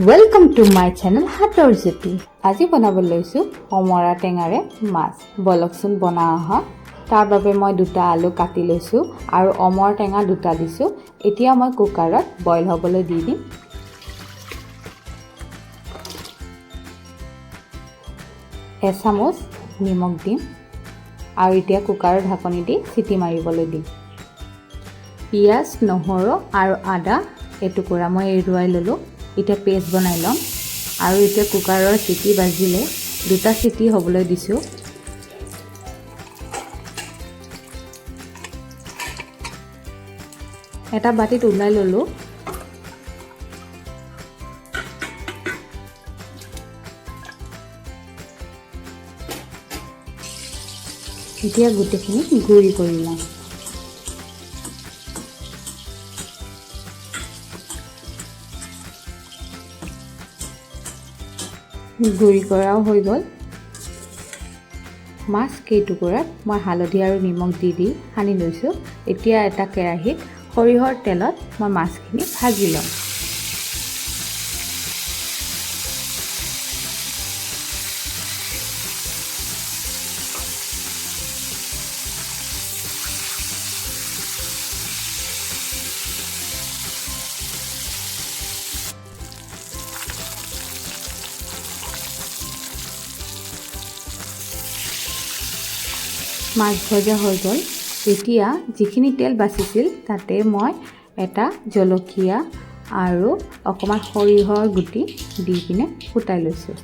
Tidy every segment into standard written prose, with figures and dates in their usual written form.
Welcome to my channel হাতৰ জুতি। আজি বনাব লৈছো অমৰা টেঙাৰে মাছ। বলকচোন বনাও হয়। তাৰ বাবে মই দুটা আলু কাটি লৈছো আৰু অমৰ টেঙা দুটা দিছো। এতিয়া মই কুকাৰত বইল হ'বলৈ দি দিম। এচামুচ নিমখ দিম আৰু এতিয়া কুকাৰৰ ঢাকনি দি চিটি মাৰিবলৈ দিম। পিয়াজ, নহৰু আৰু আদা এটুকুৰা মই এৰুৱাই ললো। এতিয়া পেষ্ট বনাই লম আৰু এতিয়া কুকাৰৰ চিটি বাজিলে দুটা চিটি হ'বলৈ দিছো। এটা বাটিত উলাই ললো। এতিয়া গোটেইখিনি গুৰি কৰি লম। গুৰি কৰাও হৈ গ'ল। মাছ কেইটুকুৰাত মই হালধি আৰু নিমখ দি সানি লৈছোঁ। এতিয়া এটা কেৰাহীত সৰিয়হৰ তেলত মই মাছখিনি ভাজি ল'ম। মাছ ভজা হৈ গ'ল। এতিয়া যিখিনি তেল বাচিছিল তাতে মই এটা জলকীয়া আৰু অকণমান সৰিয়হৰ গুটি দি কিনে ফুটাই লৈছোঁ।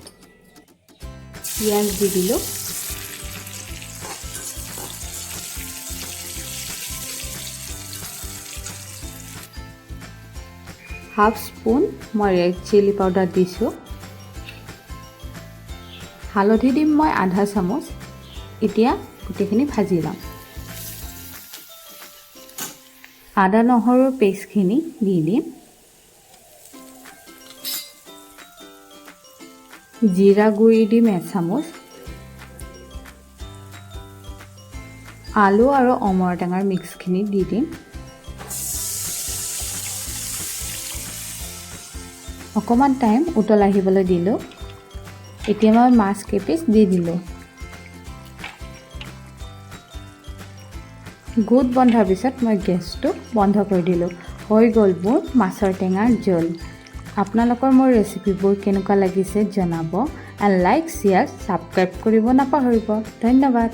পিঁয়াজ দি দিলোঁ। হাফ স্পুন মই ৰেড চিলি পাউডাৰ দিছোঁ। হালধি দিম মই আধা চামুচ। এতিয়া গোটেইখিনি ভাজি ল'ম। আদা নহৰুৰ পেষ্টখিনি দি দিম। জিৰা গুড়ি দিম এচামুচ। আলু আৰু অমৰ টেঙাৰ মিক্সখিনি দি দিম। অকণমান টাইম উতল আহিবলৈ দিলোঁ। এতিয়া মই মাছ কেইপিচ দি দিলোঁ। গোট বন্ধাৰ পিছত মই গেছটো বন্ধ কৰি দিলোঁ। হৈ গ'ল মোৰ মাছৰ টেঙাৰ জোল। আপোনালোকৰ মোৰ ৰেচিপিবোৰ কেনেকুৱা লাগিছে জনাব। এণ্ড লাইক, শ্বেয়াৰ, ছাবস্ক্ৰাইব কৰিব নাপাহৰিব। ধন্যবাদ।